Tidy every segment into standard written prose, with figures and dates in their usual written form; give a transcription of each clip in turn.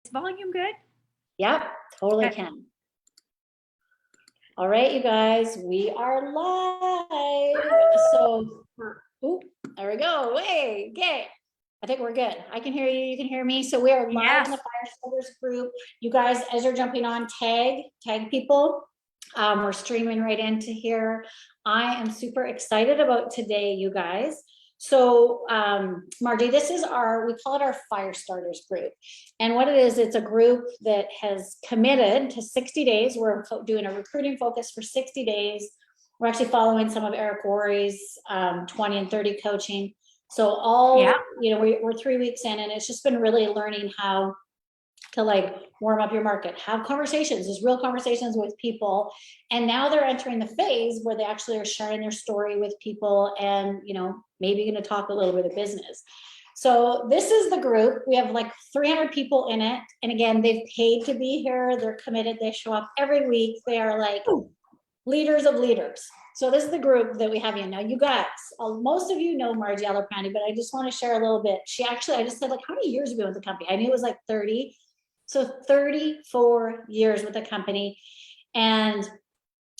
Is volume good? Yep, totally Okay. can. All right, you guys, we are live. So, there we go. Hey, okay. I think we're good. I can hear you. You can hear me. So we are live in the Fire Starters group. You guys, as you're jumping on, tag people. We're streaming right into here. I am super excited about today, you guys. So, Margie, this is we call it our Fire Starters group. And what it is, it's a group that has committed to 60 days. We're doing a recruiting focus for 60 days. We're actually following some of Eric Worre's 20 and 30 coaching. So we're 3 weeks in, and it's just been really learning how to like warm up your market, have conversations, there's real conversations with people. And now they're entering the phase where they actually are sharing their story with people and, maybe going to talk a little bit of business. So this is the group. We have like 300 people in it. And again, they've paid to be here. They're committed. They show up every week. They are like leaders of leaders. So this is the group that we have in. Now, you guys, most of you know Margie Aliprandi, but I just want to share a little bit. I just said, like, how many years have you been with the company? I knew it was like 30. So 34 years with the company. And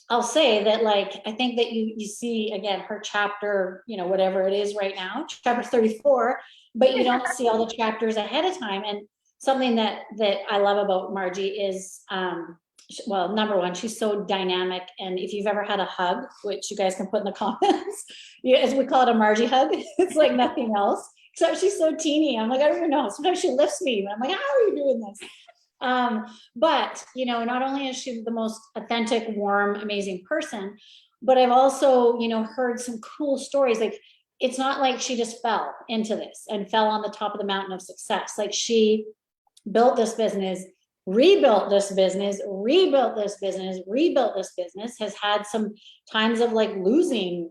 I'll say that, like, I think that you see, again, her chapter, whatever it is right now, chapter 34, but you don't see all the chapters ahead of time. And something that I love about Margie is, well, number one, she's so dynamic. And if you've ever had a hug, which you guys can put in the comments, as we call it, a Margie hug, it's like nothing else, except she's so teeny. I'm like, I don't even know. Sometimes she lifts me, and I'm like, how are you doing this? But not only is she the most authentic, warm, amazing person, but I've also, heard some cool stories. Like, it's not like she just fell into this and fell on the top of the mountain of success. Like, she built this business, rebuilt this business, rebuilt this business, rebuilt this business, has had some times of like losing,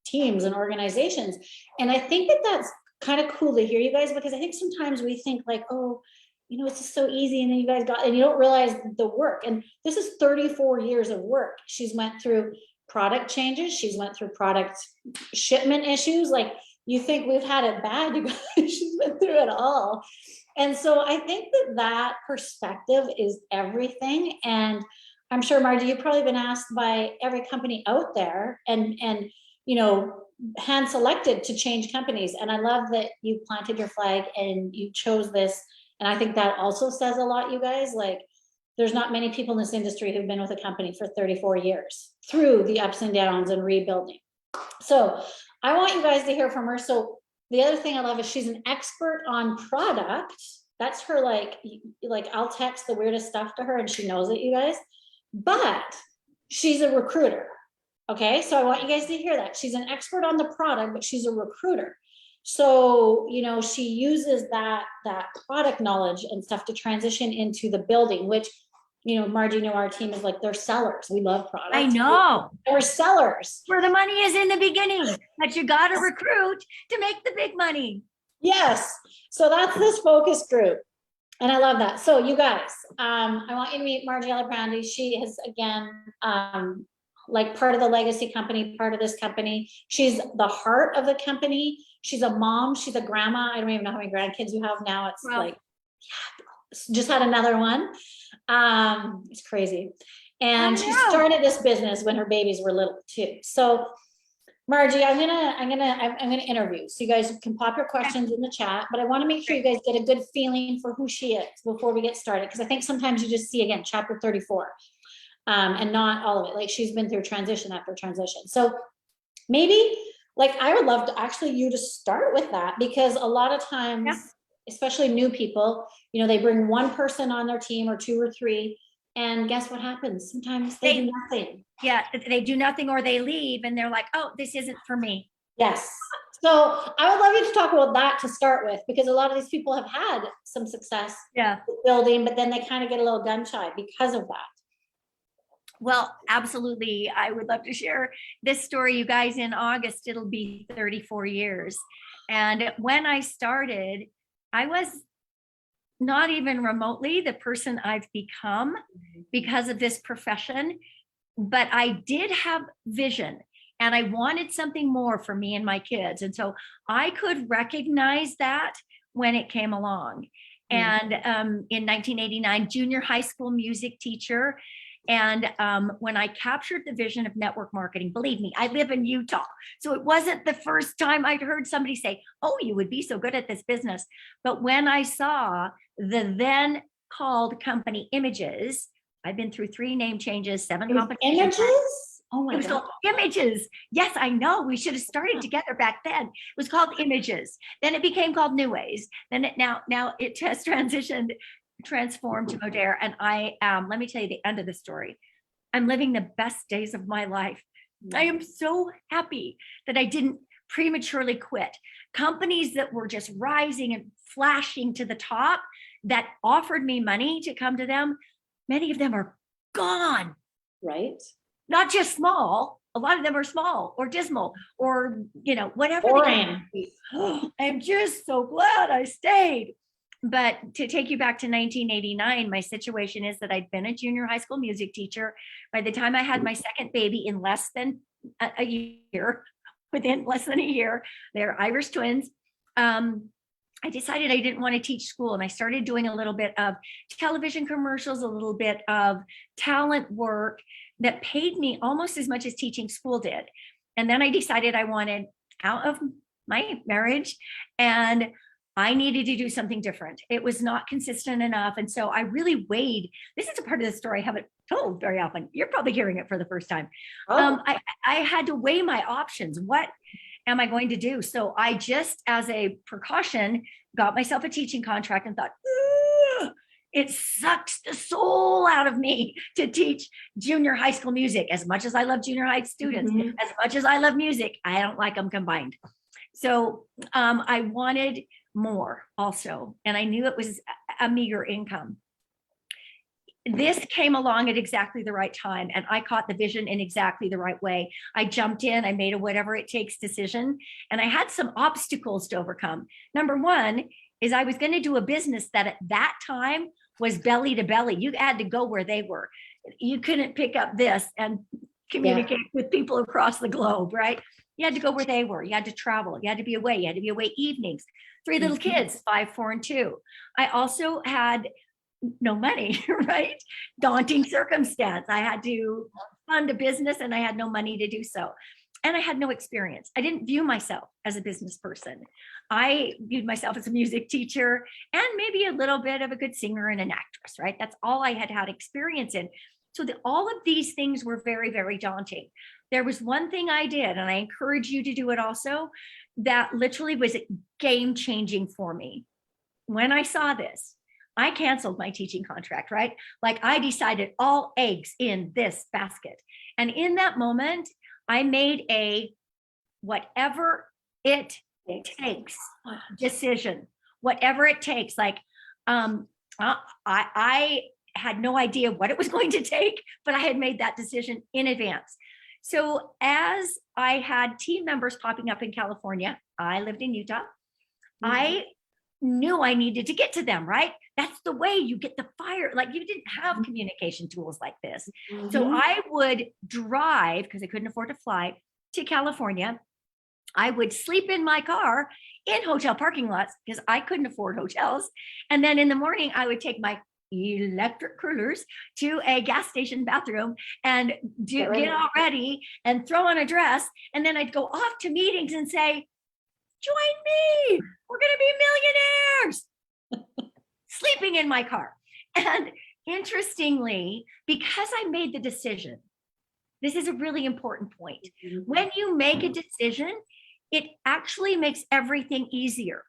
teams and organizations. And I think that that's kind of cool to hear, you guys, because I think sometimes we think like, oh, it's just so easy. And then you guys and you don't realize the work. And this is 34 years of work. She's went through product changes. She's went through product shipment issues. Like, you think we've had it bad, you guys. She's been through it all. And so I think that perspective is everything. And I'm sure, Margie, you've probably been asked by every company out there and hand selected to change companies. And I love that you planted your flag and you chose this. And I think that also says a lot, you guys. Like, there's not many people in this industry who've been with a company for 34 years through the ups and downs and rebuilding. So I want you guys to hear from her. So the other thing I love is she's an expert on product. That's her, like I'll text the weirdest stuff to her and she knows it, you guys. But she's a recruiter. Okay, so I want you guys to hear that. She's an expert on the product, but she's a recruiter. So, she uses that product knowledge and stuff to transition into the building, which, Margie, our team is like, they're sellers. We love product. I know. We're sellers. Where the money is in the beginning, but you got to recruit to make the big money. Yes. So that's this focus group. And I love that. So you guys, I want you to meet Margie Aliprandi. She is, again, like part of the legacy company, part of this company. She's the heart of the company. She's a mom. She's a grandma. I don't even know how many grandkids you have now. It's just had another one. It's crazy. And she started this business when her babies were little too. So Margie, I'm gonna interview. So you guys can pop your questions in the chat, but I want to make sure you guys get a good feeling for who she is before we get started. Because I think sometimes you just see, again, chapter 34. And not all of it. Like, she's been through transition after transition. So maybe, like, I would love to actually you to start with that, because a lot of times, especially new people, they bring one person on their team or two or three, and guess what happens? Sometimes they do nothing. Yeah, they do nothing, or they leave and they're like, oh, this isn't for me. Yes. So I would love you to talk about that to start with, because a lot of these people have had some success with building, but then they kind of get a little gun shy because of that. Well, absolutely. I would love to share this story, you guys. In August, it'll be 34 years. And when I started, I was not even remotely the person I've become because of this profession, but I did have vision and I wanted something more for me and my kids. And so I could recognize that when it came along. And in 1989, junior high school music teacher. And when I captured the vision of network marketing, believe me, I live in Utah. So it wasn't the first time I'd heard somebody say, oh, you would be so good at this business. But when I saw the then called company Images, I've been through 3 name changes, 7 competitions. Images? Oh It my was God. called Images. Yes, I know. We should have started together back then. It was called Images. Then it became called New Ways. Then it now it has transformed to Modere. And I let me tell you the end of the story. I'm living the best days of my life. I am so happy that I didn't prematurely quit. Companies that were just rising and flashing to the top that offered me money to come to them, many of them are gone. Right. Not just small, a lot of them are small or dismal or, whatever. Boring. I'm just so glad I stayed. But to take you back to 1989, my situation is that I'd been a junior high school music teacher. By the time I had my second baby in less than a year, within less than a year, they're Irish twins. I decided I didn't want to teach school, and I started doing a little bit of television commercials, a little bit of talent work that paid me almost as much as teaching school did. And then I decided I wanted out of my marriage and I needed to do something different. It was not consistent enough. And so I really weighed, this is a part of the story I haven't told very often. You're probably hearing it for the first time. Oh. I had to weigh my options. What am I going to do? So I just, as a precaution, got myself a teaching contract and thought, it sucks the soul out of me to teach junior high school music. As much as I love junior high students, as much as I love music, I don't like them combined. So I wanted more also, and I knew it was a meager income. This came along at exactly the right time, and I caught the vision in exactly the right way. I jumped in, I made a whatever it takes decision, and I had some obstacles to overcome. Number one is I was going to do a business that at that time was belly to belly. You had to go where they were. You couldn't pick up this and communicate with people across the globe, right? You had to go where they were. You had to travel. You had to be away. You had to be away evenings. 3 little kids, 5, 4, and 2. I also had no money, right? Daunting circumstance. I had to fund a business and I had no money to do so. And I had no experience. I didn't view myself as a business person. I viewed myself as a music teacher and maybe a little bit of a good singer and an actress, right? That's all I had had experience in. So all of these things were very, very daunting. There was one thing I did, and I encourage you to do it also, that literally was game changing for me. When I saw this, I canceled my teaching contract, right? Like I decided all eggs in this basket. And in that moment, I made a whatever it takes decision, whatever it takes. Like I had no idea what it was going to take, but I had made that decision in advance. So as I had team members popping up in California, I lived in Utah. I knew I needed to get to them, right? That's the way you get the fire. Like you didn't have communication tools like this. So I would drive, because I couldn't afford to fly, to California. I would sleep in my car in hotel parking lots because I couldn't afford hotels. And then in the morning, I would take my electric curlers to a gas station bathroom and get all ready and throw on a dress. And then I'd go off to meetings and say, join me. We're going to be millionaires. Sleeping in my car. And interestingly, because I made the decision, this is a really important point. When you make a decision, it actually makes everything easier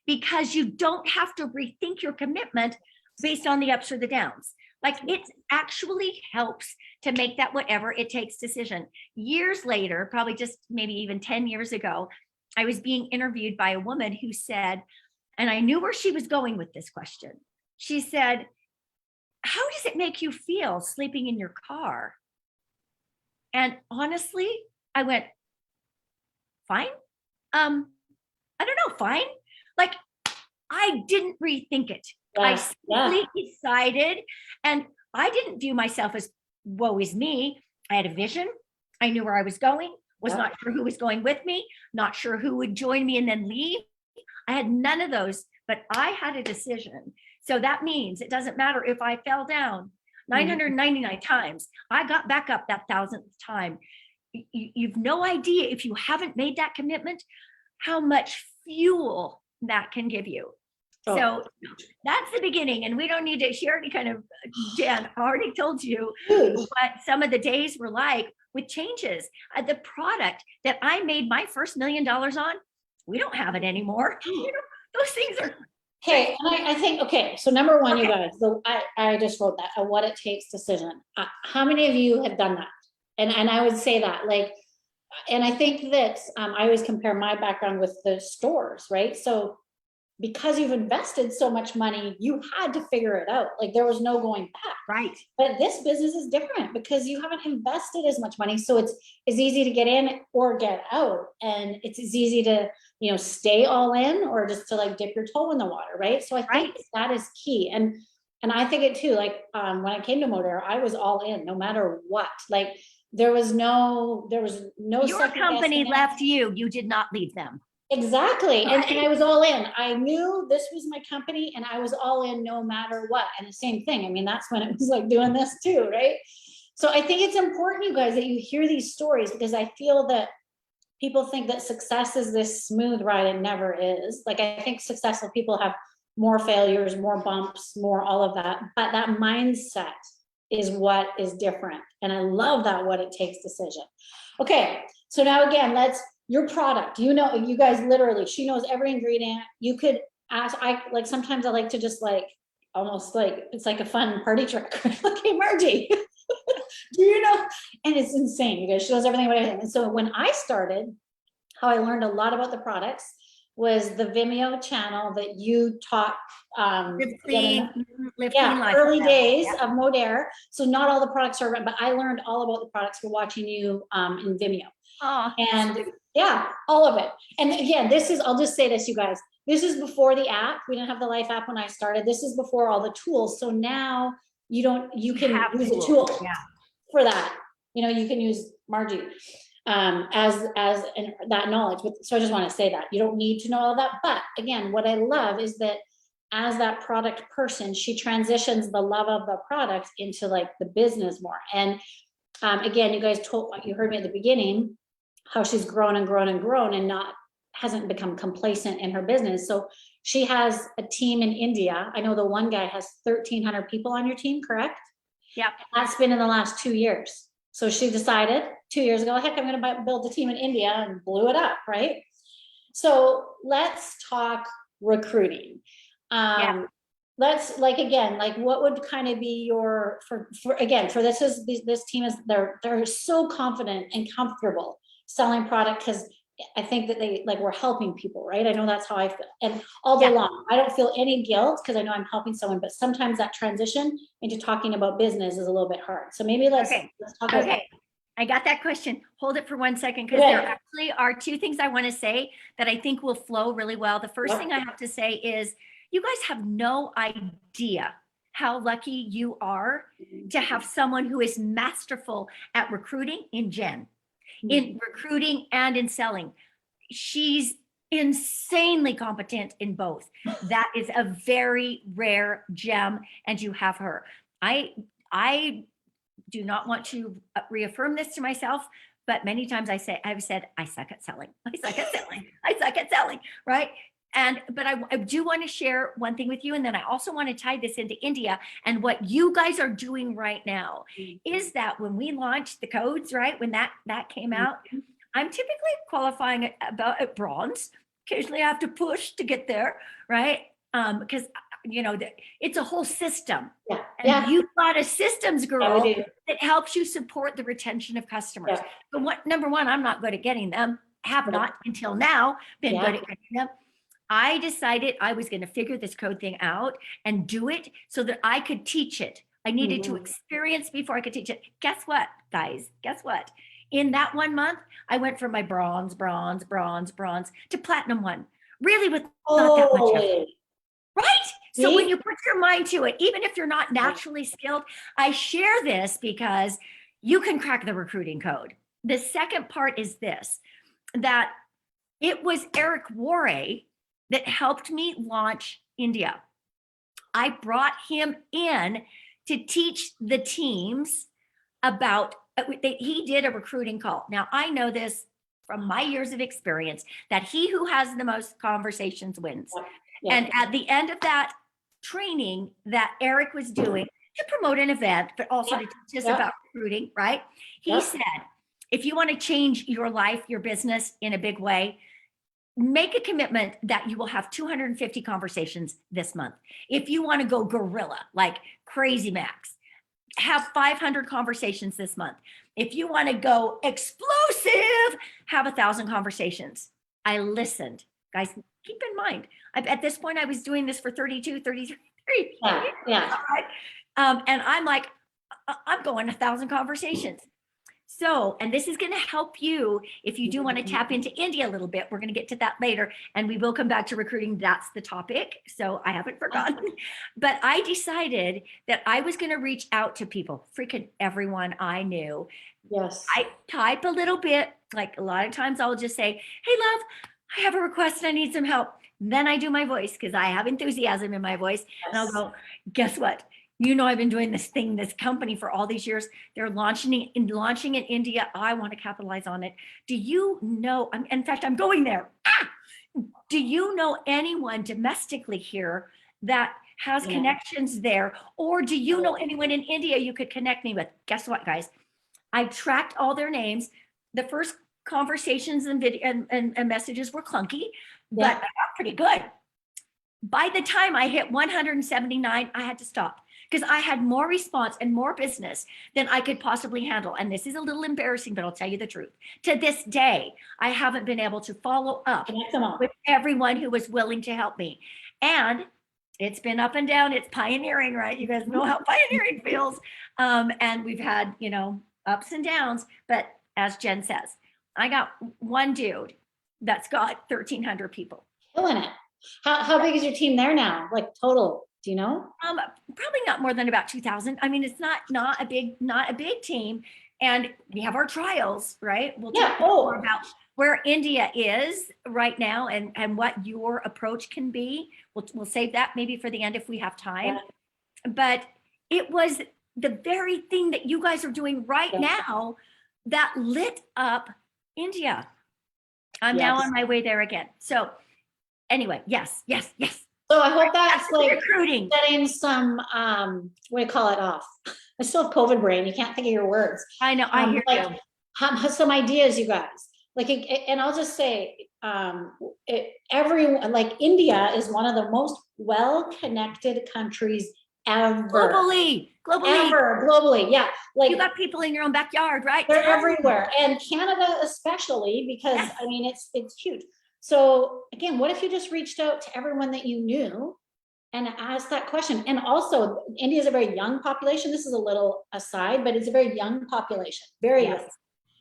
because you don't have to rethink your commitment based on the ups or the downs. Like it actually helps to make that whatever it takes decision. Years later, probably just maybe even 10 years ago, I was being interviewed by a woman who said, and I knew where she was going with this question. She said, how does it make you feel sleeping in your car? And honestly, I went, fine. I don't know, fine. Like I didn't rethink it. I simply decided, and I didn't view myself as woe is me. I had a vision. I knew where I was going, was not sure who was going with me, not sure who would join me and then leave. I had none of those, but I had a decision So that means it doesn't matter if I fell down 999 times, I got back up that 1000th time. You've no idea, if you haven't made that commitment, how much fuel that can give you. Oh. So that's the beginning, and we don't need to. She already kind of, Jen already told you Huge. what some of the days were like with changes. The product that I made my first $1 million on, we don't have it anymore. You know, those things are. Okay, and I think, okay, so number one, you guys, so I just wrote that, a what it takes decision. How many of you have done that? And I would say that, like, and I think that I always compare my background with the stores, right? So because you've invested so much money, you had to figure it out. Like, there was no going back. Right. But this business is different because you haven't invested as much money. So it's easy to get in or get out. And it's as easy to, you know, stay all in or just to like dip your toe in the water, right? So I think that is key. And I think it too, like when I came to Modere, I was all in no matter what. Like there was no Your company left you, you did not leave them. Exactly. And I was all in. I knew this was my company and I was all in no matter what. And the same thing. I mean, that's when it was like doing this too, right? So I think it's important, you guys, that you hear these stories because I feel that people think that success is this smooth ride. It never is. Like, I think successful people have more failures, more bumps, more all of that. But that mindset is what is different. And I love that what it takes decision. Okay. So now again, your product, you know, you guys literally, she knows every ingredient. You could ask, sometimes I like to just like, almost like, it's like a fun party trick. Like, hey, Margie, do you know? And it's insane, you guys, she knows everything about everything. And so when I started, how I learned a lot about the products was the Vimeo channel that you taught. Live clean Early days of Modere. So not all the products are, but I learned all about the products for watching you in Vimeo. And yeah, all of it. And again, I'll just say this, you guys, this is before the app. We didn't have the Life app when I started. This is before all the tools. So now you can use a tool for that. You know, you can use Margie as that knowledge. So I just want to say that you don't need to know all that. But again, what I love is that as that product person, she transitions the love of the product into like the business more. And again, you heard me at the beginning, how she's grown and grown and grown and hasn't become complacent in her business. So she has a team in India. I know the one guy has 1,300 people on your team, correct? Yeah. That's been in the last 2 years. So she decided 2 years ago, heck, I'm going to build a team in India, and blew it up, right? So let's talk recruiting. Let's what would kind of be your, for this team is, they're so confident and comfortable selling product because I think that we're helping people, right? I know that's how I feel. And all day long, I don't feel any guilt because I know I'm helping someone, but sometimes that transition into talking about business is a little bit hard. So maybe let's talk about that. I got that question. Hold it for 1 second, because there actually are two things I want to say that I think will flow really well. The first thing I have to say is, you guys have no idea how lucky you are to have someone who is masterful at recruiting in Jen, in recruiting and in selling. She's insanely competent in both. That is a very rare gem, and you have her. I do not want to reaffirm this to myself, but many times I've said, I suck at selling. I suck at selling. I suck at selling, right? But I do want to share one thing with you. And then I also want to tie this into India, and what you guys are doing right now is that when we launched the codes, right? When that came out, I'm typically qualifying at bronze. Occasionally I have to push to get there, right? Because it's a whole system. And you've got a systems girl that helps you support the retention of customers. But number one, I'm not good at getting them. Have not until now been good at getting them. I decided I was going to figure this code thing out and do it so that I could teach it. I needed to experience before I could teach it. Guess what, guys? Guess what? In that 1 month, I went from my bronze to platinum 1. Really, with not that much effort. Right? So when you put your mind to it, even if you're not naturally skilled, I share this because you can crack the recruiting code. The second part is this, that it was Eric Worre that helped me launch India. I brought him in to teach the teams about, he did a recruiting call. Now, I know this from my years of experience, that he who has the most conversations wins. Yeah. And at the end of that training that Eric was doing to promote an event, but also to teach us about recruiting, right? He said, if you want to change your life, your business in a big way, make a commitment that you will have 250 conversations this month. If you want to go gorilla, like Crazy Max, have 500 conversations this month. If you want to go explosive, have 1,000 conversations. I listened. Guys, keep in mind, at this point, I was doing this for 32, 33. Yeah. And I'm like, I'm going 1,000 conversations. So, and this is going to help you if you do want to tap into India a little bit. We're going to get to that later, and we will come back to recruiting. That's the topic. So I haven't forgotten, but I decided that I was going to reach out to people, freaking everyone I knew. Yes. I type a little bit, like a lot of times I'll just say, hey, love, I have a request and I need some help. Then I do my voice because I have enthusiasm in my voice. And I'll go, guess what? You know, I've been doing this thing, this company for all these years. They're launching in India. I want to capitalize on it. Do you know, in fact, I'm going there. Do you know anyone domestically here that has connections there? Or do you know anyone in India you could connect me with? Guess what, guys? I tracked all their names. The first conversations and video and messages were clunky, but I got pretty good. By the time I hit 179, I had to stop because I had more response and more business than I could possibly handle. And this is a little embarrassing, but I'll tell you the truth. To this day, I haven't been able to follow up with everyone who was willing to help me. And it's been up and down. It's pioneering, right? You guys know how pioneering feels. And we've had, you know, ups and downs. But as Jen says, I got one dude that's got 1,300 people. Killing it. How big is your team there now? Like total, do you know? Probably not more than about 2,000. I mean, it's not a big team. And we have our trials, right? We'll talk more about where India is right now and what your approach can be. We'll save that maybe for the end if we have time. But it was the very thing that you guys are doing right now that lit up India. I'm now on my way there again. So anyway, yes. So I hope that's like recruiting, getting some, what do you call it off? I still have COVID brain. You can't think of your words. I know. I hear like, you. Some ideas, you guys. Like, and I'll just say, everyone, like India is one of the most well-connected countries ever. Globally. Ever, globally, yeah. Like you got people in your own backyard, right? They're everywhere, and Canada especially, because I mean, it's huge. So again, what if you just reached out to everyone that you knew and asked that question? And also, India is a very young population. This is a little aside, but it's a very young population. Very young.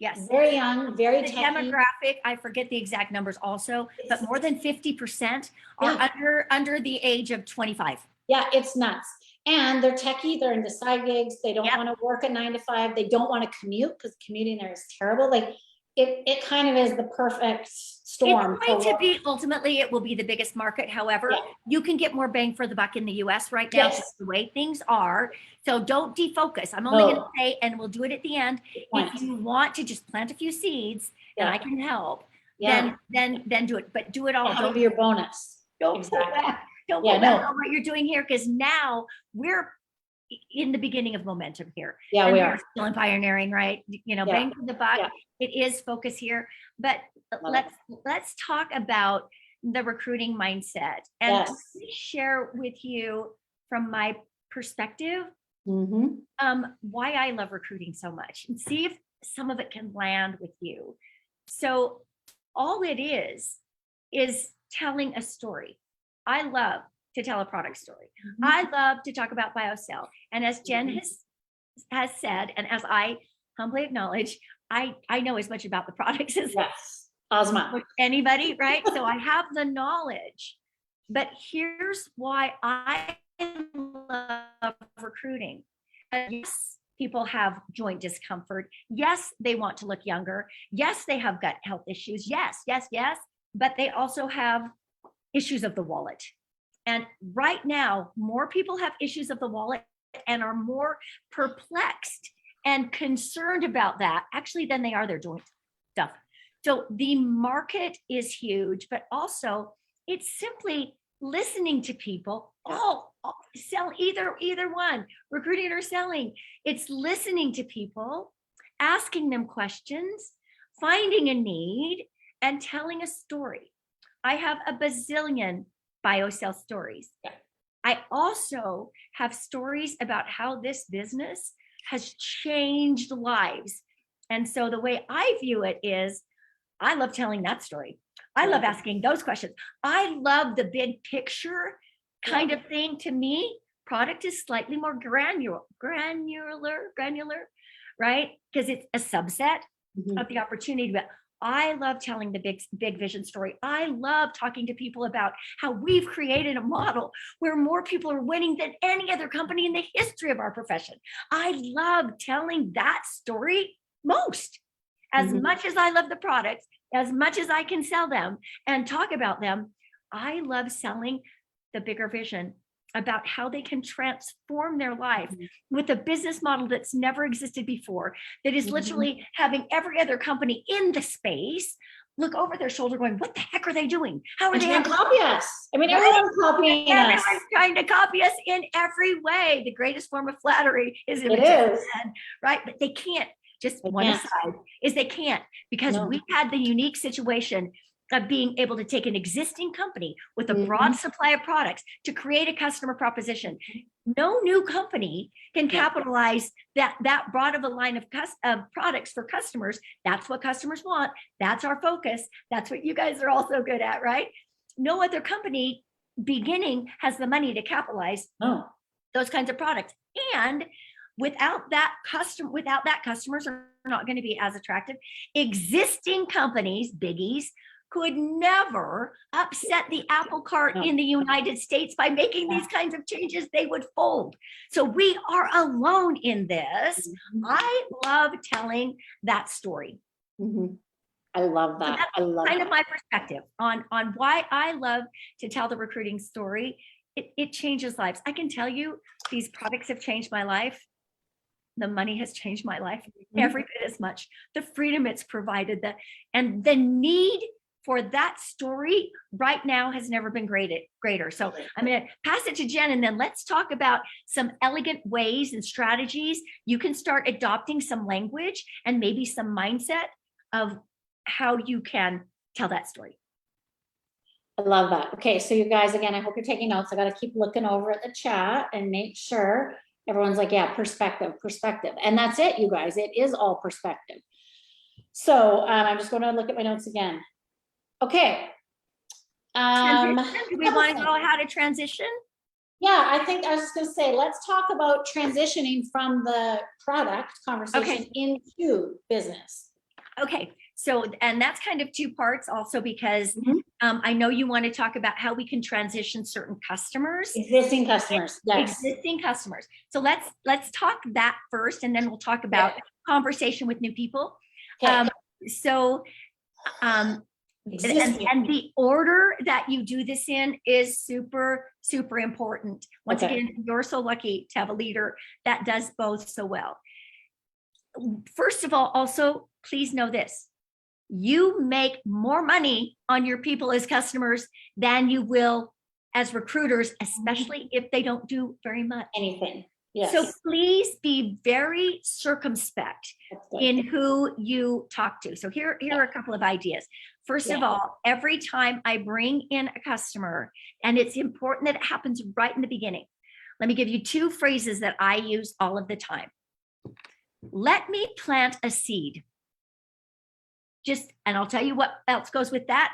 Yes. Very young, very the techy. demographic, I forget the exact numbers also, but more than 50% are under the age of 25. Yeah, it's nuts. And they're techie, they're into side gigs, they don't want to work a 9 to 5, they don't want to commute because commuting there is terrible. Like it kind of is the perfect storm. It's going to be, ultimately, it will be the biggest market. However, you can get more bang for the buck in the US right now, just the way things are. So don't defocus. I'm only going to say, and we'll do it at the end, if you want to just plant a few seeds and I can help, then do it. But do it all. Don't be your bonus. Don't pull back. Don't pull back on what you're doing here, because now we're in the beginning of momentum here. Yeah, and we are still in pioneering, right? You know, bang for the buck. It is focus here, but let's talk about the recruiting mindset and let me share with you from my perspective why I love recruiting so much, and see if some of it can land with you. So all it is telling a story. I love to tell a product story. I love to talk about BioCell. And as Jen has said, and as I humbly acknowledge, I know as much about the products as Ozma. Anybody, right? So I have the knowledge, but here's why I love recruiting. Yes, people have joint discomfort. Yes, they want to look younger. Yes, they have gut health issues. Yes, but they also have issues of the wallet. And right now, more people have issues of the wallet and are more perplexed and concerned about that actually than they are their joint stuff. So the market is huge, but also it's simply listening to people. Sell either one, recruiting or selling. It's listening to people, asking them questions, finding a need, and telling a story. I have a bazillion BioSell stories. Yeah. I also have stories about how this business has changed lives. And so the way I view it is, I love telling that story. I love asking those questions. I love the big picture kind of thing. To me, product is slightly more granular, right? Because it's a subset of the opportunity. But I love telling the big vision story. I love talking to people about how we've created a model where more people are winning than any other company in the history of our profession. I love telling that story most. As much as I love the products, as much as I can sell them and talk about them, I love selling the bigger vision about how they can transform their life with a business model that's never existed before, that is literally having every other company in the space look over their shoulder going, what the heck are they doing? How are And they try and copy us? I mean, Right? everyone's copying us. Everyone's trying to copy us in every way. The greatest form of flattery is It imitation, is. right? But they can't. Just They one can't. aside is they can't, because No. we had the unique situation of being able to take an existing company with a broad supply of products to create a customer proposition. No new company can capitalize that broad of a line of products for customers. That's what customers want. That's our focus. That's what you guys are also good at, right? No other company beginning has the money to capitalize those kinds of products. And without that, customers are not going to be as attractive. Existing companies, biggies, could never upset the apple cart in the United States by making these kinds of changes. They would fold. So we are alone in this. I love telling that story. I love that. So that's I love kind that. of my perspective on why I love to tell the recruiting story. It changes lives. I can tell you these products have changed my life. The money has changed my life every bit as much. The freedom it's provided, and the need for that story right now has never been greater. So I'm going to pass it to Jen, and then let's talk about some elegant ways and strategies you can start adopting some language and maybe some mindset of how you can tell that story. I love that. Okay, so you guys, again, I hope you're taking notes. I got to keep looking over at the chat and make sure everyone's like, yeah, perspective. And that's it, you guys. It is all perspective. So I'm just going to look at my notes again. Okay. Do we want to know how to transition? Yeah, I think I was just going to say, let's talk about transitioning from the product conversation into business. Okay. So, and that's kind of two parts also, because I know you want to talk about how we can transition certain customers. Existing customers, yes. Existing customers. So let's talk that first, and then we'll talk about conversation with new people. Okay. And the order that you do this in is super, super important. Once again, you're so lucky to have a leader that does both so well. First of all, also, please know this. You make more money on your people as customers than you will as recruiters, especially if they don't do very much. Anything. Yes. So please be very circumspect in who you talk to. So here are a couple of ideas. First of all, every time I bring in a customer, and it's important that it happens right in the beginning, let me give you two phrases that I use all of the time. Let me plant a seed. And I'll tell you what else goes with that.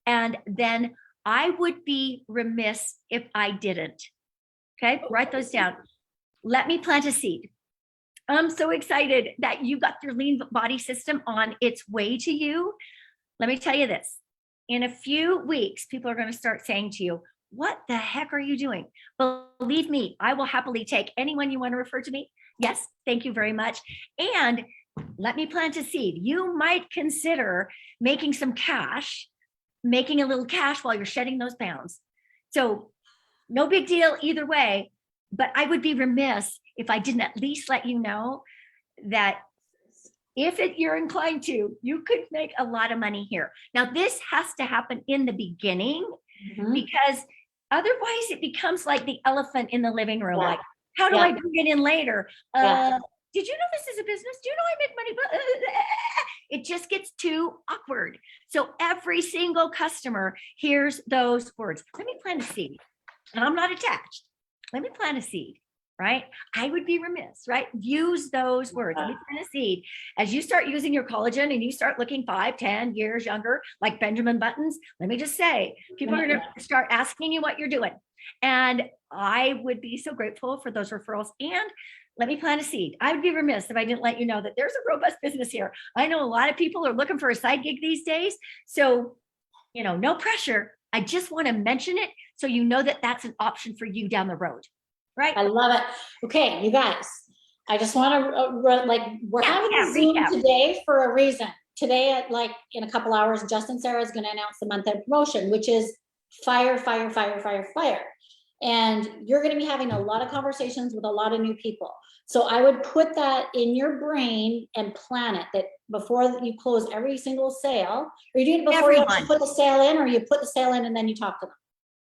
And then I would be remiss if I didn't. Okay, write those down. Let me plant a seed. I'm so excited that you got your lean body system on its way to you. Let me tell you this. In a few weeks, people are going to start saying to you, what the heck are you doing? Believe me, I will happily take anyone you want to refer to me. Yes, thank you very much. And let me plant a seed. You might consider making some cash, making a little cash while you're shedding those pounds. So no big deal either way. But I would be remiss if I didn't at least let you know that if you're inclined to, you could make a lot of money here. Now, this has to happen in the beginning Mhm. because otherwise it becomes like the elephant in the living room. Yeah. Like, how do Yeah. I bring it in later? Yeah. Did you know this is a business? Do you know I make money? It just gets too awkward. So every single customer hears those words. Let me plant a seed. And I'm not attached. Let me plant a seed, right? I would be remiss, right? Use those words. Let me plant a seed. As you start using your collagen and you start looking 5, 10 years younger, like Benjamin Buttons, let me just say, people are going to start asking you what you're doing. And I would be so grateful for those referrals. And let me plant a seed. I would be remiss if I didn't let you know that there's a robust business here. I know a lot of people are looking for a side gig these days. So, no pressure. I just want to mention it so you know that that's an option for you down the road, right? I love it. Okay, you guys, I just want to, we're having a Zoom recap. today for a reason. Today, at in a couple hours, Justin Sarah is going to announce the month-end promotion, which is fire, fire, fire, fire, fire. And you're going to be having a lot of conversations with a lot of new people. So I would put that in your brain and plan it, that before you close every single sale, or you do it before you actually put the sale in, or you put the sale in and then you talk to them.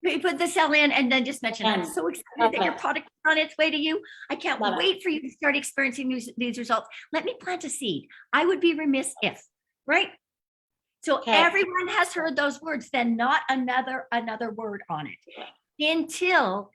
You put the sale in and then just mention, I'm so excited that your product is on its way to you. I can't wait for you to start experiencing these results. Let me plant a seed. I would be remiss if, right? So everyone has heard those words, then not another word on it until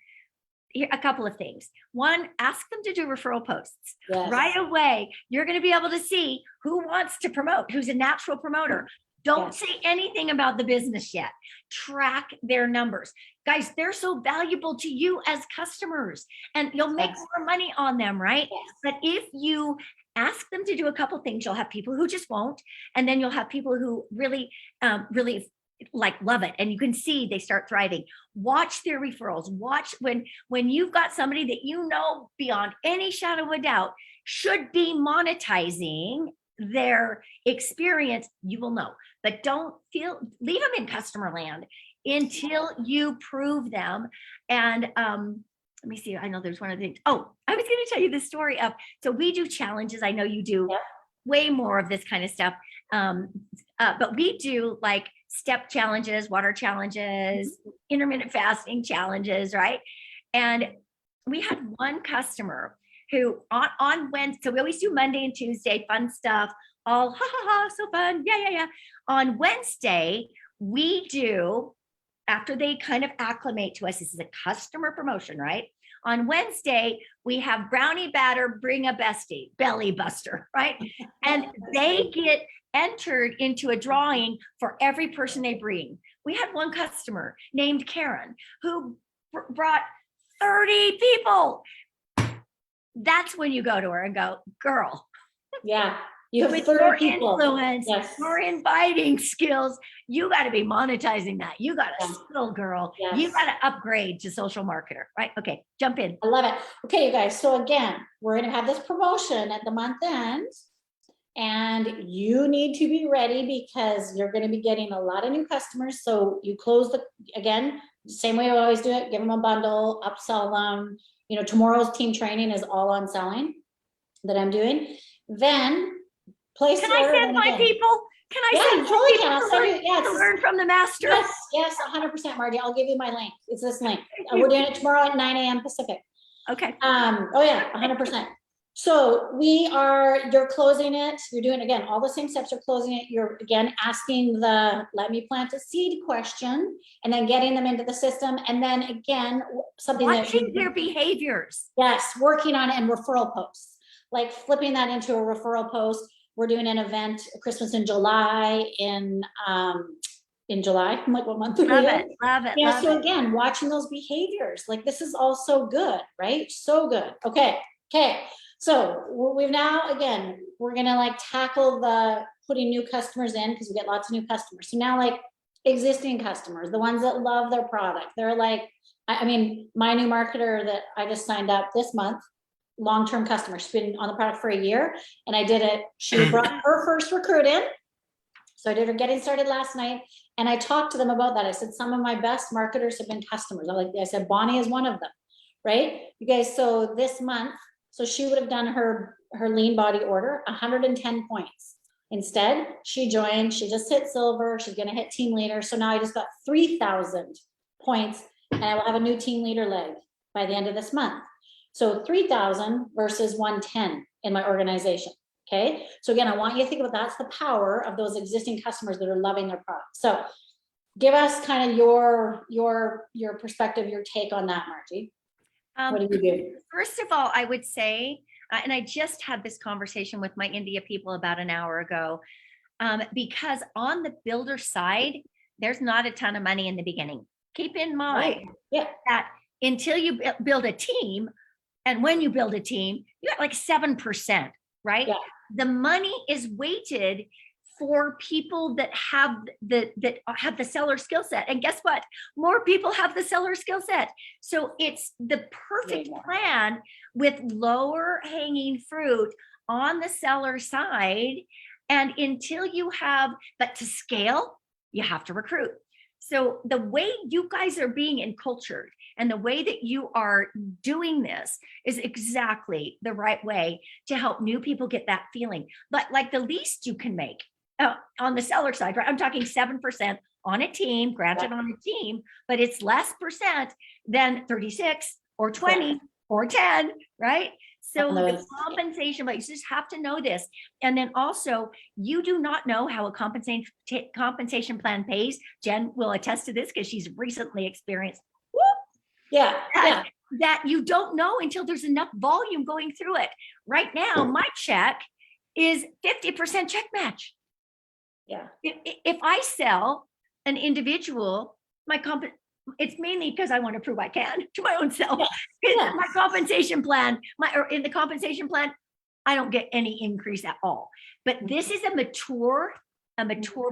a couple of things. One, ask them to do referral posts. Yes. Right away. You're going to be able to see who wants to promote, who's a natural promoter. Don't say anything about the business yet. Track their numbers. Guys, they're so valuable to you as customers and you'll make more money on them, right? Yes. But if you ask them to do a couple things, you'll have people who just won't. And then you'll have people who really, really love it. And you can see they start thriving. Watch their referrals. Watch when you've got somebody that beyond any shadow of a doubt should be monetizing their experience, you will know. But leave them in customer land until you prove them. And let me see, I know there's one of the things. Oh, I was going to tell you the story of, so we do challenges. I know you do way more of this kind of stuff. But we do step challenges, water challenges, intermittent fasting challenges, right? And we had one customer who on Wednesday, so we always do Monday and Tuesday, fun stuff, all so fun, yeah. On Wednesday, we do, after they kind of acclimate to us, this is a customer promotion, right? On Wednesday, we have brownie batter, bring a bestie, belly buster, right? And they get entered into a drawing for every person they bring. We had one customer named Karen who brought 30 people. That's when you go to her and go, girl. Yeah, you have with 30 more people. Influence, more inviting skills. You got to be monetizing that. You got to skill, girl. You got to upgrade to social marketer, right? Okay, jump in. I love it. Okay, you guys. So again, we're going to have this promotion at the month end. And you need to be ready because you're going to be getting a lot of new customers. So you close again, same way we always do it, give them a bundle, upsell them. Tomorrow's team training is all on selling that I'm doing. Then place Can I send my people? Can I send totally can. I'll send you, to learn from the master? Yes, 100%, Margie. I'll give you my link. It's this link. We're doing it tomorrow at 9 a.m. Pacific. Okay. Oh yeah, 100%. So you're closing it. You're doing, again, all the same steps. You're closing it. You're, again, asking the let me plant a seed question and then getting them into the system. And then again, something watching their behaviors. Yes, working on it and referral posts, like flipping that into a referral post. We're doing an event, Christmas in July in July. I'm like, what month? Love it. Yeah. So again, watching those behaviors, this is all so good, right? So good. Okay. So we've now, again, we're going to tackle the putting new customers in because we get lots of new customers. So now existing customers, the ones that love their product, they're my new marketer that I just signed up this month, long-term customer, she's been on the product for a year and I did it. She brought her first recruit in. So I did her getting started last night And I talked to them about that. I said, some of my best marketers have been customers. I said, Bonnie is one of them, right? You guys, so this month, so she would have done her lean body order, 110 points. Instead, she joined, she just hit silver, she's gonna hit team leader. So now I just got 3,000 points and I will have a new team leader leg by the end of this month. So 3,000 versus 110 in my organization. Okay. So again, I want you to think about that's the power of those existing customers that are loving their product. So give us kind of your perspective, your take on that, Margie. What do you do? First of all, I would say, and I just had this conversation with my India people about an hour ago, because on the builder side, there's not a ton of money in the beginning. Keep in mind that until you build a team, and when you build a team, you got like 7%, right? Yeah. The money is weighted for people that have the seller skill set. And guess what? More people have the seller skill set. So it's the perfect plan with lower hanging fruit on the seller side. And until you have, but to scale, you have to recruit. So the way you guys are being encultured and the way that you are doing this is exactly the right way to help new people get that feeling. But like the least you can make on the seller side, right? I'm talking 7% on a team, granted on a team, but it's less percent than 36 or 20 or 10, right? So the compensation, but you just have to know this. And then also, you do not know how a compensation plan pays. Jen will attest to this because she's recently experienced. That you don't know until there's enough volume going through it. Right now, my check is 50% check match. Yeah. If I sell an individual, it's mainly because I want to prove I can to my own self. My compensation plan, in the compensation plan, I don't get any increase at all. But this is a mature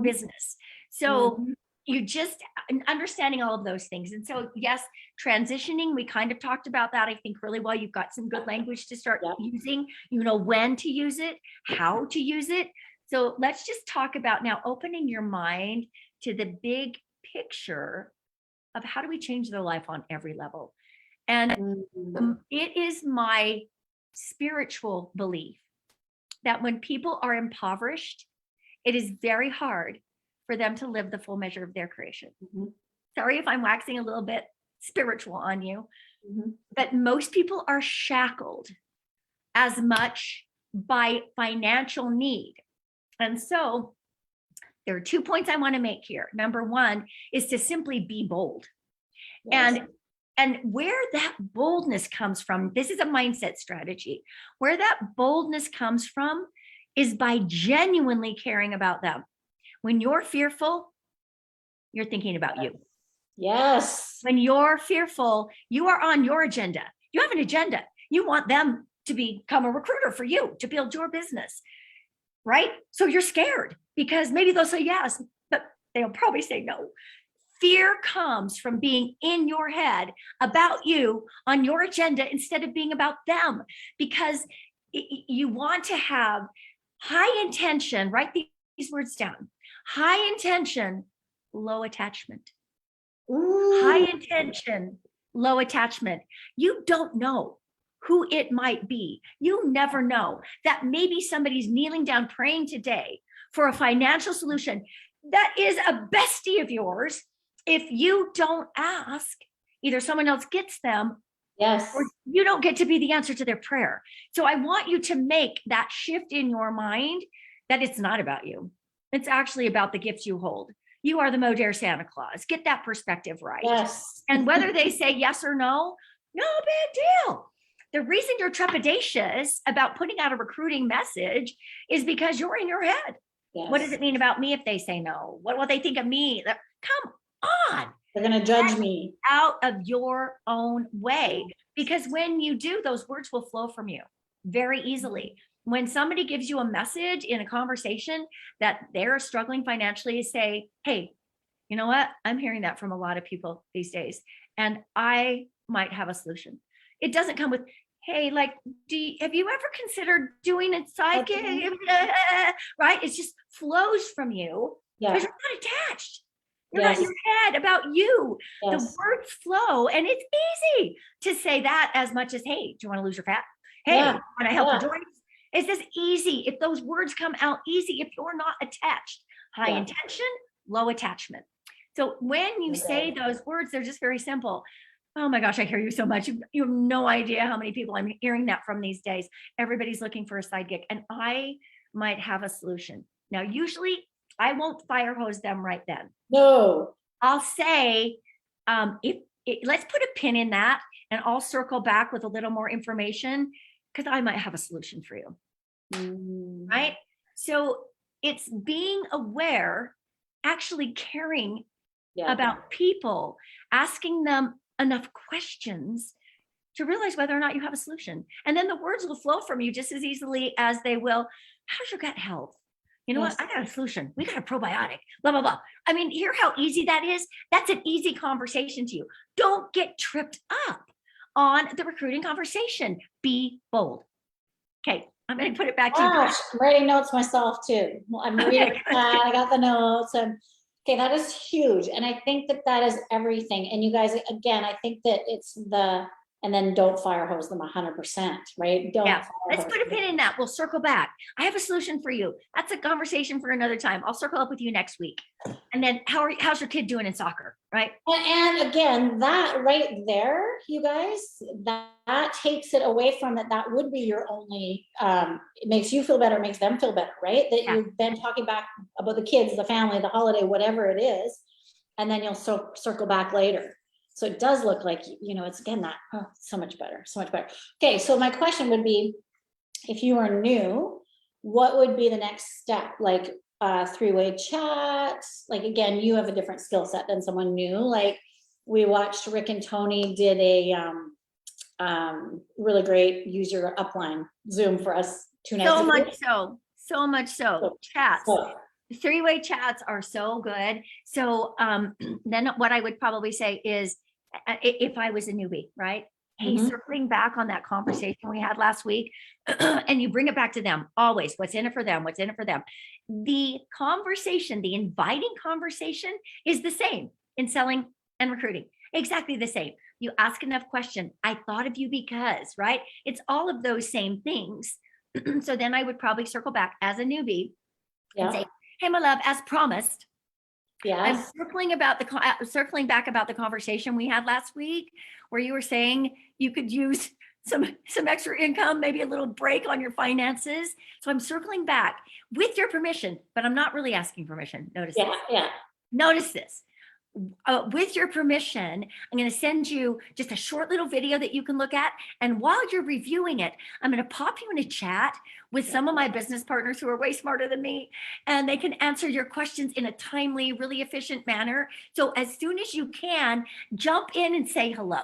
business. So you just understanding all of those things. And so, yes, transitioning, we kind of talked about that, I think, really well. You've got some good language to start using, you know, when to use it, how to use it. So let's just talk about now opening your mind to the big picture of how do we change their life on every level. And it is my spiritual belief that when people are impoverished, it is very hard for them to live the full measure of their creation. Sorry if I'm waxing a little bit spiritual on you, but most people are shackled as much by financial need. And so there are 2 points I want to make here. Number one is to simply be bold. And where that boldness comes from, this is a mindset strategy. Where that boldness comes from is by genuinely caring about them. When you're fearful, you're thinking about you. Yes. When you're fearful, you are on your agenda. You have an agenda. You want them to become a recruiter for you, to build your business, right? So you're scared because maybe they'll say yes, but they'll probably say no. Fear comes from being in your head about you on your agenda instead of being about them, because you want to have high intention. Write these words down. High intention, low attachment. High intention, low attachment. You don't know who it might be. You never know that maybe somebody's kneeling down praying today for a financial solution that is a bestie of yours. If you don't ask, either someone else gets them, or you don't get to be the answer to their prayer. So I want you to make that shift in your mind that it's not about you. It's actually about the gifts you hold. You are the Modere Santa Claus. Get that perspective right. Yes. And whether they say yes or no big deal. The reason you're trepidatious about putting out a recruiting message is because you're in your head. Yes. What does it mean about me if they say no? What will they think of me? Come on. They're going to judge me. Out of your own way. Because when you do, those words will flow from you very easily. When somebody gives you a message in a conversation that they're struggling financially, say, hey, you know what? I'm hearing that from a lot of people these days, and I might have a solution. It doesn't come with, hey, like, have you ever considered doing a side gig? Right? It just flows from you because you're not attached. They're not in Yes. your head about you. The Yes. words flow, and it's easy to say that as much as, hey, do you want to lose your fat? Hey, Yeah. want to help Yeah. your joints? It's just easy. If those words come out easy, if you're not attached, high Yeah. intention, low attachment. So when you say those words, they're just very simple. Oh my gosh, I hear you so much. You have no idea how many people I'm hearing that from these days. Everybody's looking for a side gig, and I might have a solution. Now, usually I won't fire hose them right then. No. I'll say, let's put a pin in that, and I'll circle back with a little more information because I might have a solution for you. Right? So it's being aware, actually caring Yeah. about people, asking them enough questions to realize whether or not you have a solution. And then the words will flow from you just as easily as they will. How's your gut health? You know Yes. what? I got a solution. We got a probiotic, blah, blah, blah. I mean, hear how easy that is. That's an easy conversation to you. Don't get tripped up on the recruiting conversation. Be bold. Okay, I'm going to put it back to you. Gosh, I'm writing notes myself too. Well, I'm reading Okay, that. I got the notes, and okay, that is huge. And I think that that is everything. And you guys, again, I think that it's the, and then don't fire hose them 100%, right? Don't. Yeah, fire let's hose put a them. pin in that. We'll circle back. I have a solution for you. That's a conversation for another time. I'll circle up with you next week. And then how's your kid doing in soccer, right? And again, that right there, you guys, that takes it away from that. That would be your only, it makes you feel better, it makes them feel better, right? That Yeah. you've been talking back about the kids, the family, the holiday, whatever it is, and then you'll circle back later. So it does look like, you know, it's again that, oh, so much better, so much better. Okay, so my question would be, if you are new, what would be the next step? Like, three-way chat, like, again, you have a different skill set than someone new. Like, we watched Rick and Tony did a really great use your upline Zoom for us 2 nights So ago. much so. Chats. So, Three-way chats are so good. So then what I would probably say is, if I was a newbie, right? Hey, Mhm. circling back on that conversation we had last week, and you bring it back to them always. What's in it for them? What's in it for them? The conversation, the inviting conversation is the same in selling and recruiting. Exactly the same. You ask enough questions. I thought of you because, right? It's all of those same things. So then I would probably circle back as a newbie and yeah, say, hey, my love, as promised, I'm yes, circling back about the conversation we had last week, where you were saying you could use some extra income, maybe a little break on your finances. So I'm circling back with your permission, but I'm not really asking permission. Notice yeah, this. yeah, Notice this. With your permission, I'm going to send you just a short little video that you can look at. And while you're reviewing it, I'm going to pop you in a chat with some of my business partners who are way smarter than me, and they can answer your questions in a timely, really efficient manner. So as soon as you can, jump in and say hello.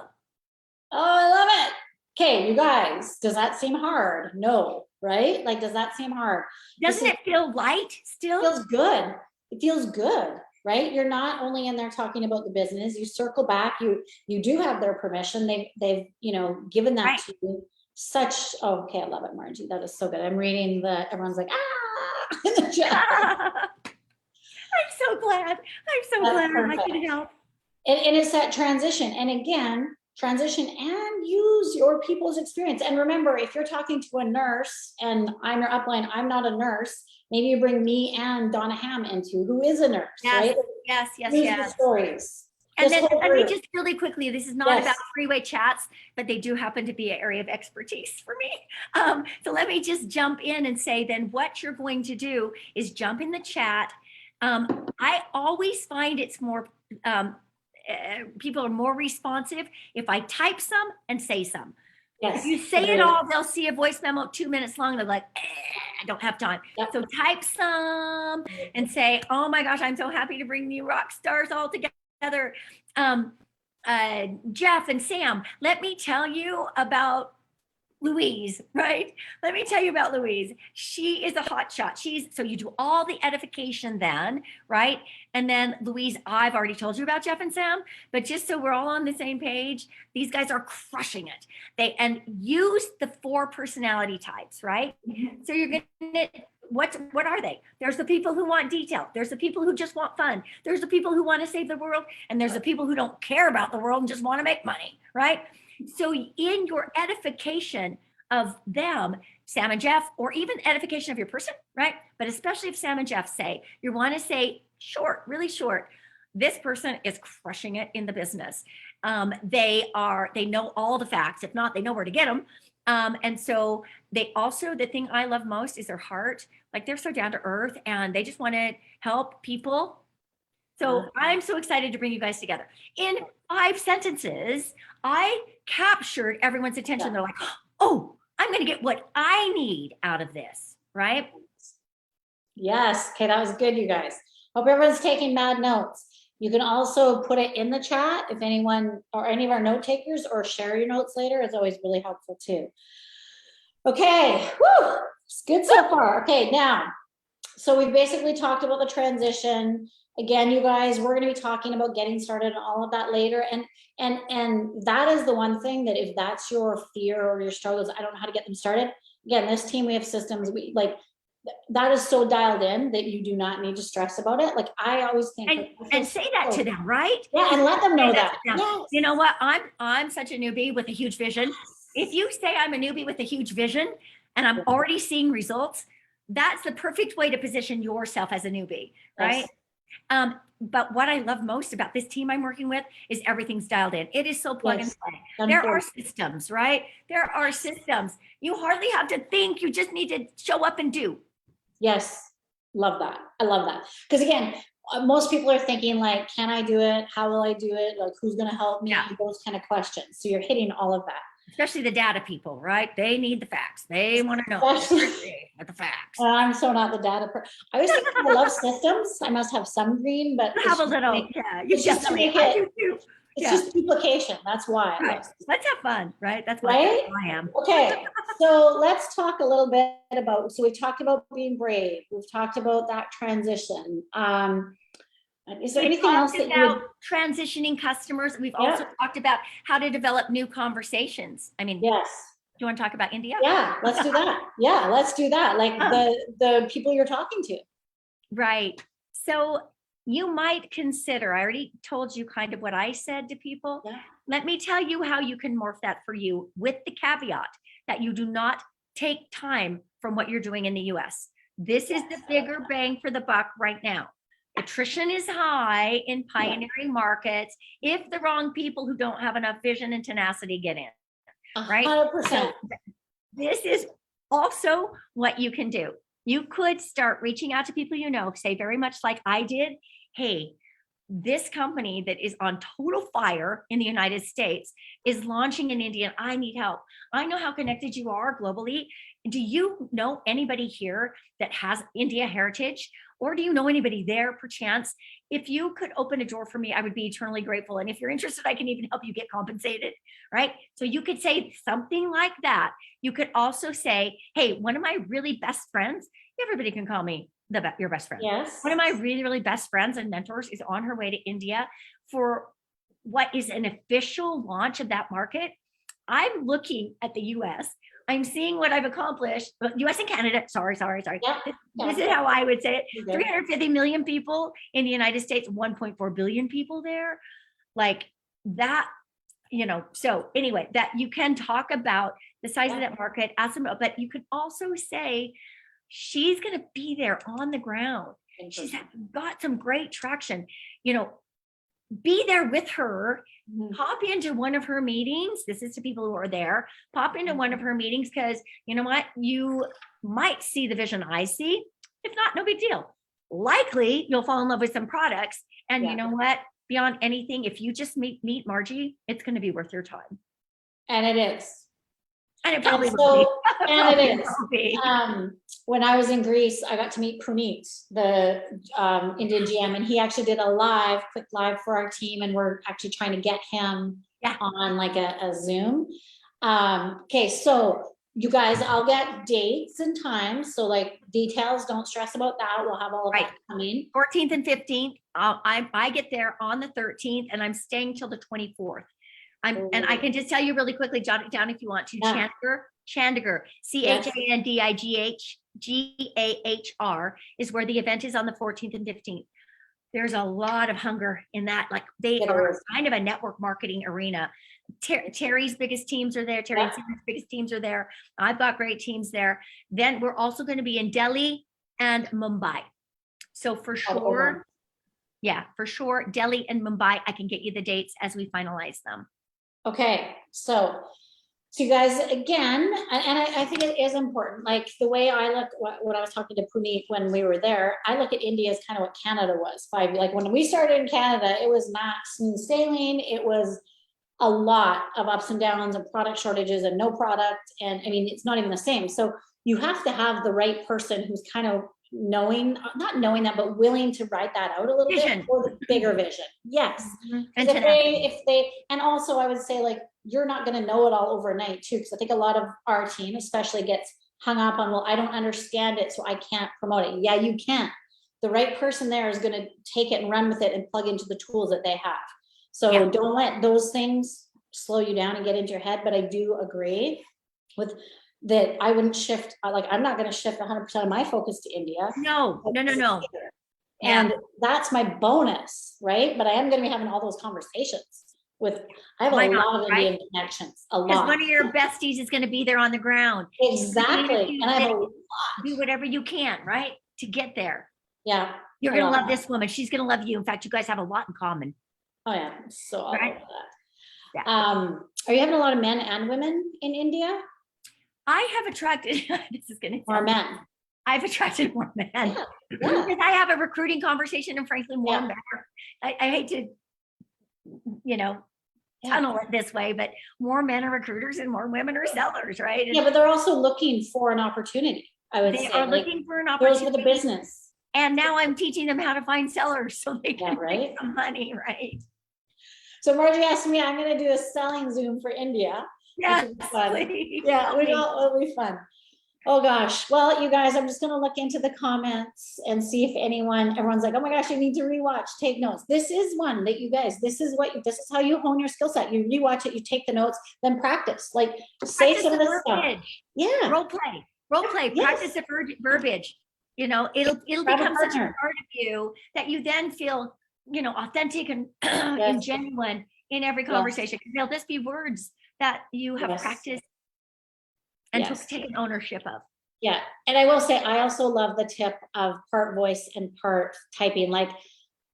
oh, I love it. Okay, you guys, does that seem hard? No, right? Like, does that seem hard? Doesn't it feel light still? Feels good. It feels good, right? You're not only in there talking about the business, you circle back, you do have their permission. They've, you know, given that Right. to you. Such, oh, okay, I love it, Margie. That is so good. I'm reading everyone's like, ah, in the chat. I'm so glad. I'm so That's glad I perfect. can help. And it's that transition. And again, transition and use your people's experience. And remember, if you're talking to a nurse and I'm your upline, I'm not a nurse, maybe you bring me and Donna Ham into, who is a nurse, right? Yes. Use the stories. And This then whole let me group. just really quickly, this is not Yes. about three-way chats, but they do happen to be an area of expertise for me. So let me just jump in and say then what you're going to do is jump in the chat. I always find it's more, people are more responsive if I type some and say some. Yes. If you say it agreed. all, they'll see a voice memo 2 minutes long. They're like, I don't have time. Yep. So type some and say, oh my gosh, I'm so happy to bring you rock stars all together. Jeff and Sam, let me tell you about Louise, right? Let me tell you about Louise. She is a hot shot. So you do all the edification then, right? And then Louise, I've already told you about Jeff and Sam, but just so we're all on the same page, these guys are crushing it. And use the 4 personality types, right? So you're going to what are they? There's the people who want detail. There's the people who just want fun. There's the people who want to save the world. And there's the people who don't care about the world and just want to make money, right? So in your edification of them, Sam and Jeff, or even edification of your person, right? But especially if Sam and Jeff say, you want to say short, really short, this person is crushing it in the business. They know all the facts. If not, they know where to get them. And so they also, the thing I love most is their heart. Like they're so down to earth and they just want to help people. So I'm so excited to bring you guys together. In 5 sentences, I captured everyone's attention. They're like, oh, I'm going to get what I need out of this, right? Yes. Okay, that was good, you guys. Hope everyone's taking mad notes. You can also put it in the chat if anyone or any of our note takers, or share your notes later. It's always really helpful too. Okay, whew, it's good so far. Okay, now, so we basically talked about the transition. Again, you guys, we're going to be talking about getting started and all of that later. And that is the one thing that if that's your fear or your struggles, I don't know how to get them started. Again, this team, we have systems, we like, that is so dialed in that you do not need to stress about it. Like I always think, and say that to them, right? Yeah, and let them know Say that. Yes. You know what? I'm such a newbie with a huge vision. If you say I'm a newbie with a huge vision and I'm already seeing results, that's the perfect way to position yourself as a newbie, right? Yes. But what I love most about this team I'm working with is everything's dialed in. It is so plug and play. There are systems, right? There are systems. You hardly have to think. You just need to show up and do. Yes, love that. I love that. Because again, most people are thinking like, can I do it? How will I do it? Like, who's going to help me? Yeah. Those kind of questions. So you're hitting all of that. Especially the data people, right? They need the facts. They want to know the facts. I'm so not the data person. I always think I love systems. I must have some green, but have a little. You just to make it. It's just duplication. That's why. Right. Let's have fun, right? That's why right? I am. Okay. So let's talk a little bit about, so we've talked about being brave. We've talked about that transition. Is there anything else that you transitioning customers? We've also talked about how to develop new conversations. I mean, yes. Do you want to talk about India? Yeah, let's do that. Yeah, let's do that. Like the people you're talking to. Right. So you might consider, I already told you kind of what I said to people. Yeah. Let me tell you how you can morph that for you with the caveat that you do not take time from what you're doing in the US. This is the bigger bang for the buck right now. Attrition is high in pioneering markets if the wrong people who don't have enough vision and tenacity get in, right? 100%. So this is also what you can do. You could start reaching out to people you know, say very much like I did, hey, this company that is on total fire in the United States is launching in India and I need help. I know how connected you are globally. Do you know anybody here that has India heritage? Or do you know anybody there perchance? If you could open a door for me, I would be eternally grateful. And if you're interested, I can even help you get compensated, right? So you could say something like that. You could also say, hey, one of my really best friends, everybody can call me your best friend. Yes. One of my really, really best friends and mentors is on her way to India for what is an official launch of that market. I'm looking at the US. I'm seeing what I've accomplished, but US and Canada, sorry. Yeah. This is how I would say it. 350 million people in the United States, 1.4 billion people there. Like that, you know, so anyway, that you can talk about the size of that market, ask them, but you could also say, she's going to be there on the ground. She's got some great traction, you know, be there with her, pop into one of her meetings. This is to people who are there, pop into one of her meetings because you know what, you might see the vision I see. If not, no big deal. Likely you'll fall in love with some products. And you know what, beyond anything, if you just meet Margie, it's going to be worth your time. And it is. And it probably will be. And it is. When I was in Greece, I got to meet Praneet, the Indian GM, and he actually did a quick live for our team, and we're actually trying to get him on like a Zoom. Okay, so you guys, I'll get dates and times. So like details, don't stress about that. We'll have all of that coming. 14th and 15th. I get there on the 13th, and I'm staying till the 24th. And I can just tell you really quickly, jot it down if you want to. Chandler Chandigarh, Chandighahr is where the event is on the 14th and 15th. There's a lot of hunger in that. Like they It are is. kind of a network marketing arena. Terry's biggest teams are there. Terry Yeah. and Sarah's biggest teams are there. I've got great teams there. Then we're also going to be in Delhi and Mumbai. So for sure, yeah, for sure, Delhi and Mumbai, I can get you the dates as we finalize them. Okay, so you guys, again, and I think it is important, like the way I look, when I was talking to Puneet when we were there, I look at India as kind of what Canada was like when we started in Canada, it was not smooth sailing. It was a lot of ups and downs and product shortages and no product. And I mean, it's not even the same. So you have to have the right person who's kind of not knowing that, but willing to write that out a little Vision. bit for the bigger vision. Yes. And If they, and also I would say, like, you're not going to know it all overnight too, because I think a lot of our team especially gets hung up on, well, I don't understand it, so I can't promote it. Yeah, you can. The right person there is going to take it and run with it and plug into the tools that they have. So Yeah. don't let those things slow you down and get into your head. But I do agree with that. I wouldn't shift, like, I'm not going to shift 100% of my focus to India. no. And that's my bonus, right? But I am going to be having all those conversations with, I have Why a not, lot of right? Indian connections, a Because lot. one of your besties is going to be there on the ground. Exactly. And I have a, Do whatever you can, right? To get there. yeah. You're I going to love love this woman. She's going to love you. In fact, you guys have a lot in common. Oh yeah, I'm so all Right? over that. Yeah. Are you having a lot of men and women in India, I have attracted, this is going to or men? I've attracted more men. Yeah, Because I have a recruiting conversation and frankly more Yeah. men. I hate to, tunnel it this way, but more men are recruiters and more women are sellers, right? And Yeah, but they're also looking for an opportunity, I would they say. are like, looking for an those opportunity. with the business. And now I'm teaching them how to find sellers so they can Yeah, right. make some money, right? So Margie asked me, I'm gonna do a selling Zoom for India. Yes, will be fun. please. Yeah, Tell me. it'll be fun. Oh gosh, well, you guys, I'm just gonna look into the comments and see if everyone's like, oh my gosh, you need to rewatch, take notes. This is one that you guys, this is how you hone your skill set. You rewatch it, you take the notes, then practice. Like, say Practice some of the this stuff. verbiage. Yeah, Role play, Yes. practice the verbiage. It'll Grab a become such a partner. part of you that you then feel, authentic and, and Yes. genuine in every Yes. conversation. They'll just be words that you have Yes. practiced and Yes. taken ownership of. Yeah, and I will say, I also love the tip of part voice and part typing. Like,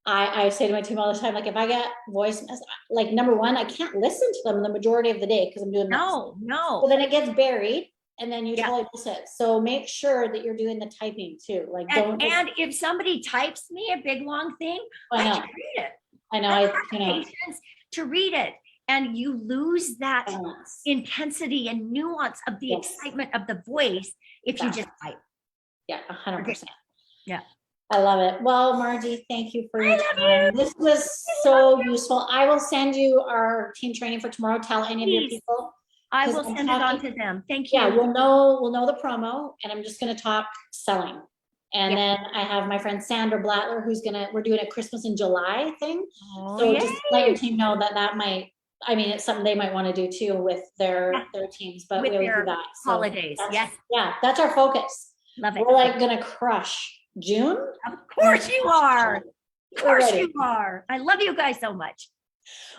I say to my team all the time, like, if I get voice, like, number one, I can't listen to them the majority of the day because I'm doing that. So No. then it gets buried, and then you Yeah. totally miss it. So make sure that you're doing the typing too. Like, don't. And if somebody types me a big long thing, I I know. can read it. I know. I I have patience to read it. And you lose that intensity and nuance of the Yes. excitement of the voice if you just type. Yeah, 100%. Yeah. I love it. Well, Margie, thank you for I your love time. This was so useful. I will send you our team training for tomorrow. Tell any of your Please. people. I 'Cause will I'm send it on talking- to them. Thank you. Yeah, we'll know the promo, and I'm just gonna talk selling. And then I have my friend Sandra Blattler, we're doing a Christmas in July thing. Oh, So yay. just let your team know that might, I mean, it's something they might want to do too with their teams, but With we'll their do that. So holidays. Yes. yeah, that's our focus. Love it. We're like gonna crush June. Of course you are. Of We're course ready. you are. I love you guys so much.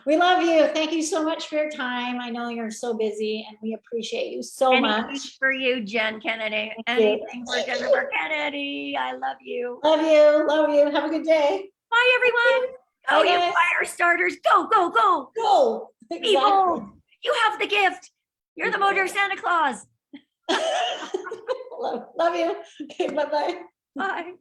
We love you. Thank you so much for your time. I know you're so busy and we appreciate you so Anything much. for you, Jen Kennedy. Thank you. Anything for Jennifer Kennedy. I love you. Love you. Love you. Have a good day. Bye, everyone. Oh, Bye, you guys. fire starters. Go, go, go. Go. Be Exactly. bold. You have the gift. You're the motor Santa Claus. Love you. Okay, bye-bye. Bye.